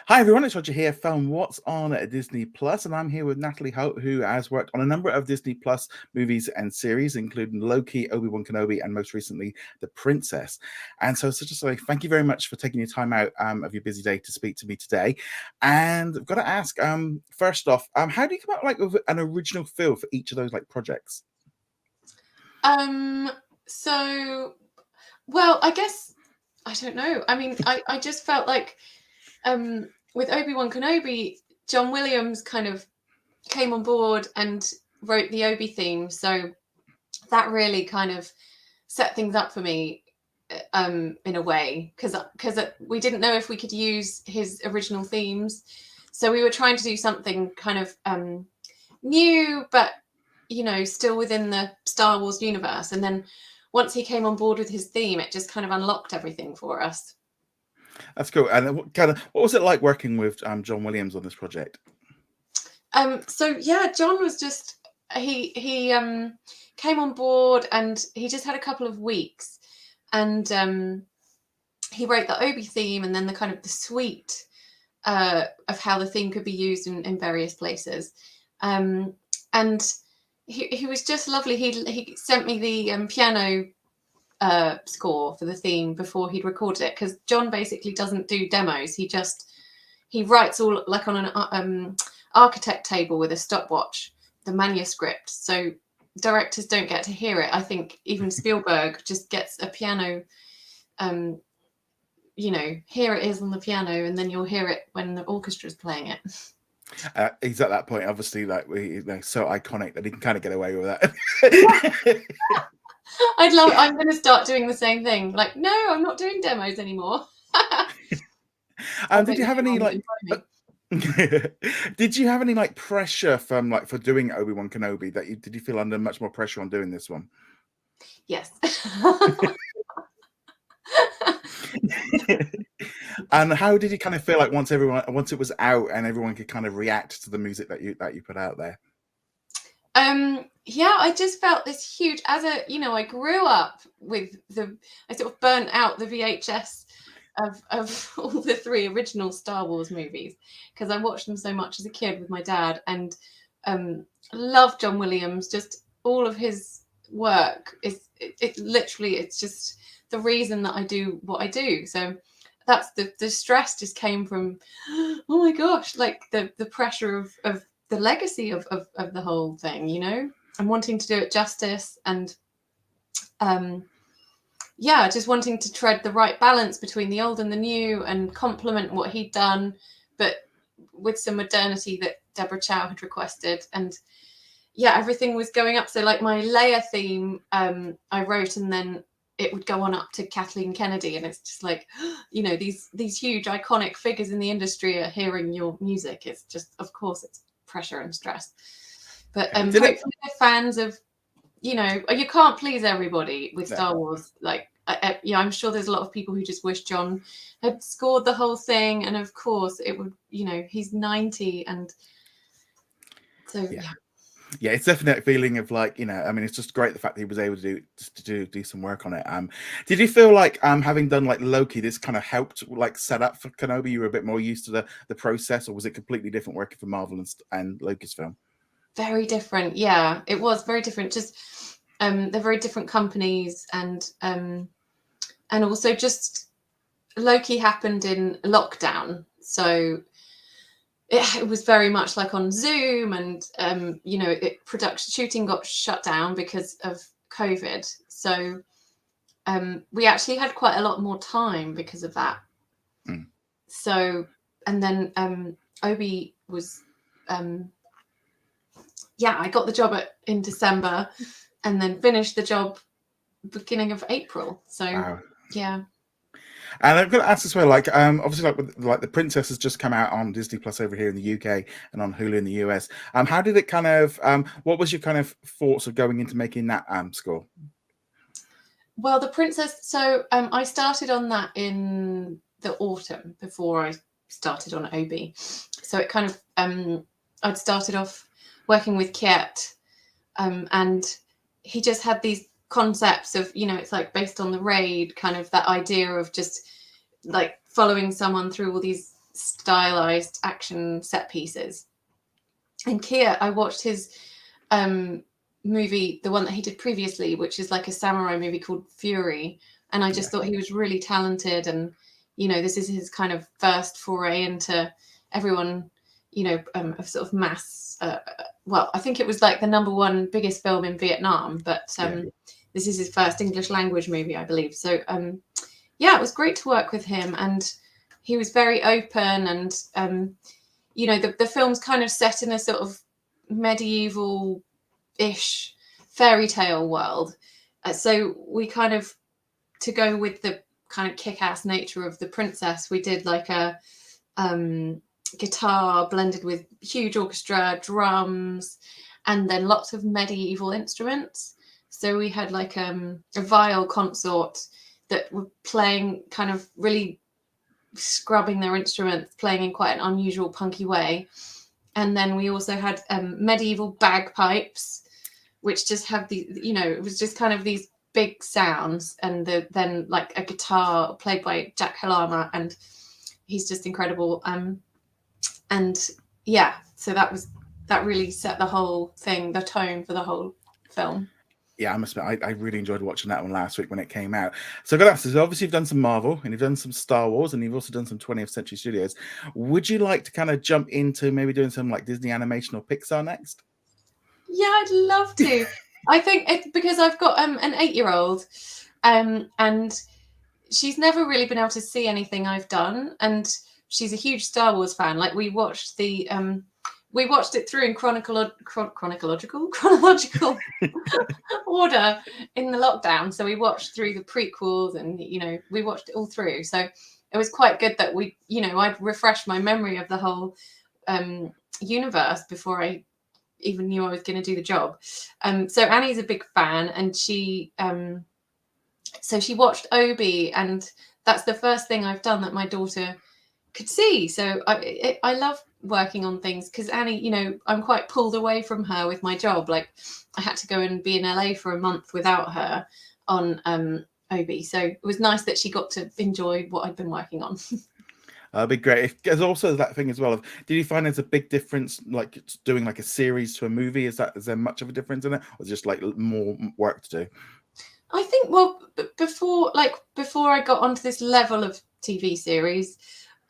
Hi everyone, it's Roger here from What's on Disney Plus, and I'm here with Natalie Holt, who has worked on a number of Disney Plus movies and series, including Loki, Obi-Wan Kenobi, and most recently, The Princess. And so just like, thank you very much for taking your time out of your busy day to speak to me today. And I've got to ask, first off, how do you come out like with an original feel for each of those like projects? So, well, I guess I don't know. I mean, I just felt like with Obi-Wan Kenobi, John Williams kind of came on board and wrote the Obi theme. So that really kind of set things up for me in a way, because we didn't know if we could use his original themes. So we were trying to do something kind of new, but still within the Star Wars universe. And then once he came on board with his theme, it just kind of unlocked everything for us. That's cool. And what was it like working with John Williams on this project? So yeah, John was just he came on board and he just had a couple of weeks, and he wrote the Obi theme and then the kind of the suite of how the theme could be used in various places. And he was just lovely. He sent me the piano score for the theme before he'd recorded it, because John basically doesn't do demos. He writes all like on an architect table with a stopwatch, the manuscript, so directors don't get to hear it. I think even Spielberg just gets a piano, here it is on the piano, and then you'll hear it when the orchestra's playing it. He's at that point, obviously, like so iconic that he can kind of get away with that. I'm going to start doing the same thing. Like, no, I'm not doing demos anymore. Did you have any like? Did you have any like pressure from like for doing Obi-Wan Kenobi? Did you feel under much more pressure on doing this one? Yes. And how did you kind of feel like once it was out and everyone could kind of react to the music that you put out there? Yeah, I just felt this huge, I grew up with I sort of burnt out the VHS of all the three original Star Wars movies, because I watched them so much as a kid with my dad, and love John Williams. Just all of his work it's just the reason that I do what I do. So that's the stress just came from, oh my gosh, like the pressure of the legacy of the whole thing, and wanting to do it justice, and just wanting to tread the right balance between the old and the new and complement what he'd done, but with some modernity that Deborah Chow had requested. And everything was going up. So like my Leia theme, I wrote, and then it would go on up to Kathleen Kennedy, and it's just like, these huge iconic figures in the industry are hearing your music. It's just, of course, it's pressure and stress. But hopefully the fans of, you can't please everybody with Star Wars. Like, I'm sure there's a lot of people who just wish John had scored the whole thing, and of course it would, he's 90, and so yeah, it's definitely a feeling of like, I mean, it's just great the fact that he was able to do some work on it. Did you feel like having done like Loki, this kind of helped like set up for Kenobi? You were a bit more used to the process, or was it completely different working for Marvel and Lucasfilm? Very different. Yeah, it was very different. Just they're very different companies, and also just Loki happened in lockdown, so it was very much like on Zoom, and production shooting got shut down because of COVID. So we actually had quite a lot more time because of that. So, and then Obi was I got the job in December, and then finished the job beginning of April. So wow. Yeah. And I've got to ask as well, like, obviously, like The Princess has just come out on Disney Plus over here in the UK and on Hulu in the US. How did it kind of? What was your kind of thoughts of going into making that score? Well, The Princess. So I started on that in the autumn before I started on Obi. So it kind of I'd started off working with Kiet, and he just had these concepts of, it's like based on the Raid, kind of that idea of just like following someone through all these stylized action set pieces. And Kia, I watched his movie, the one that he did previously, which is like a samurai movie called Fury, and I just thought he was really talented, and this is his kind of first foray into everyone, of sort of mass. Well, I think it was like the #1 biggest film in Vietnam, but this is his first English language movie, I believe. So it was great to work with him, and he was very open, and the film's kind of set in a sort of medieval-ish fairy tale world. So we kind of, to go with the kind of kick-ass nature of the princess, we did like a guitar blended with huge orchestra, drums, and then lots of medieval instruments. So we had like a viol consort that were playing, kind of really scrubbing their instruments, playing in quite an unusual punky way. And then we also had medieval bagpipes, which just have the, it was just kind of these big sounds, and then like a guitar played by Jack Halama, and he's just incredible. So that really set the whole thing, the tone for the whole film. Yeah, I must admit, I really enjoyed watching that one last week when it came out. So I've got to ask, so obviously you've done some Marvel, and you've done some Star Wars, and you've also done some 20th Century Studios. Would you like to kind of jump into maybe doing some like Disney animation or Pixar next? Yeah, I'd love to. I think it's because I've got an 8-year-old, and she's never really been able to see anything I've done, and she's a huge Star Wars fan. Like we watched it through in chronological order in the lockdown. So we watched through the prequels, and we watched it all through. So it was quite good that I'd refreshed my memory of the whole universe before I even knew I was going to do the job. So Annie's a big fan, and she watched Obi, and that's the first thing I've done that my daughter could see. So I love working on things because Annie, I'm quite pulled away from her with my job. Like I had to go and be in LA for a month without her on Obi. So it was nice that she got to enjoy what I'd been working on. That'd be great. There's also that thing as well of, did you find there's a big difference like doing like a series to a movie? Is there much of a difference in it, or just like more work to do? I think, well, before I got onto this level of TV series,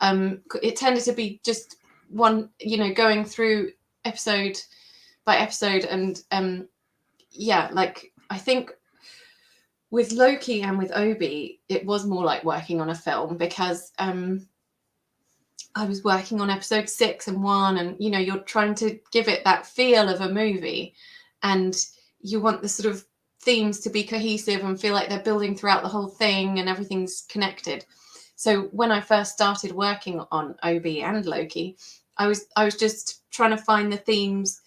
it tended to be just one, going through episode by episode, and I think with Loki and with Obi, it was more like working on a film, because I was working on episode 6 and 1, and you're trying to give it that feel of a movie, and you want the sort of themes to be cohesive and feel like they're building throughout the whole thing and everything's connected. So when I first started working on Obi and Loki, I was just trying to find the themes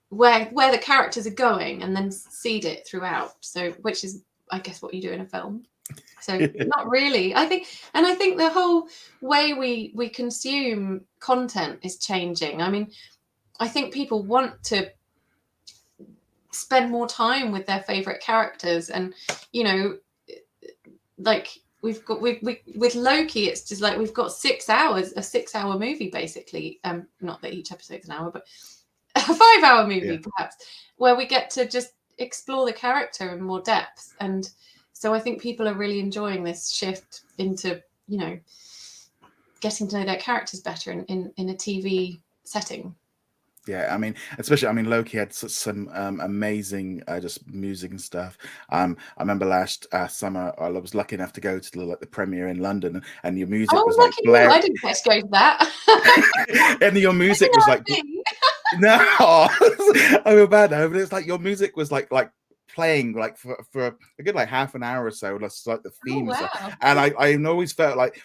where the characters are going, and then seed it throughout. So, which is, I guess, what you do in a film. So not really. I think the whole way we consume content is changing. I mean, I think people want to spend more time with their favorite characters, and like with Loki, it's just like we've got 6 hours, a 6-hour movie basically. Not that each episode's an hour, but a 5-hour movie perhaps, where we get to just explore the character in more depth. And so I think people are really enjoying this shift into, getting to know their characters better in a TV setting. Yeah, I mean, especially, Loki had some amazing just music and stuff. I remember last summer I was lucky enough to go to the premiere in London, and your music was like blaring. I didn't get to go to that. And your music was like no, I feel bad now, but it's like your music was like playing like for a good like half an hour or so, like the theme. Oh, wow. And I always felt like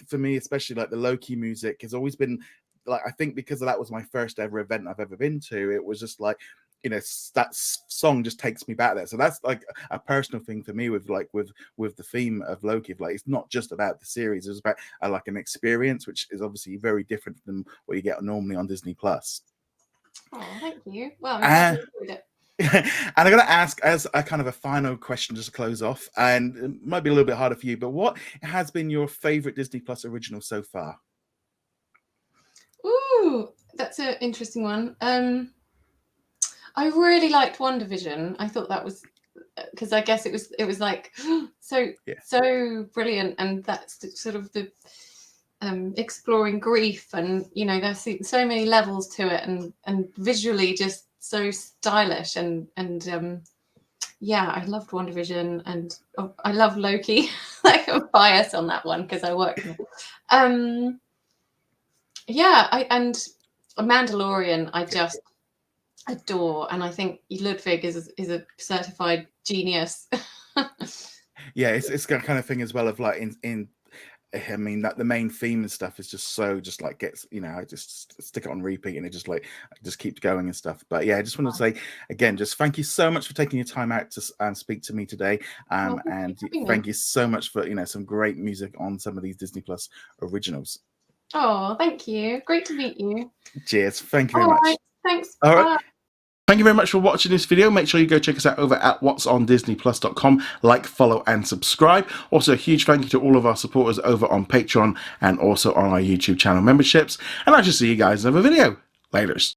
for me, especially like the Loki music has always been like, I think because that was my first ever event I've ever been to, it was just like, that song just takes me back there. So that's like a personal thing for me with the theme of Loki. Like, it's not just about the series; it's about like an experience, which is obviously very different than what you get normally on Disney Plus. Oh, thank you. Well, I'm enjoyed it. And I'm going to ask as a kind of a final question just to close off, and it might be a little bit harder for you, but what has been your favorite Disney Plus original so far? that's an interesting one. I really liked WandaVision. I thought that was because I guess it was like so brilliant, and that's sort of the exploring grief, and there's so many levels to it, and visually just so stylish, and yeah, I loved WandaVision, and I love Loki. Like, I'm biased on that one because I worked with him. Yeah, and Mandalorian, I just adore, and I think Ludwig is a certified genius. Yeah, it's that kind of thing as well of like I mean, that the main theme and stuff is just like gets, I just stick it on repeat and it just keeps going and stuff. But yeah, I just want to say again, just thank you so much for taking your time out to speak to me today. And thank you so much for some great music on some of these Disney Plus originals. Oh, thank you. Great to meet you. Cheers. Thank you very much. Right, thanks. All Bye. right. Thank you very much for watching this video. Make sure you go check us out over at whatsondisneyplus.com. Like, follow, and subscribe. Also, a huge thank you to all of our supporters over on Patreon and also on our YouTube channel memberships. And I shall see you guys in another video. Laters.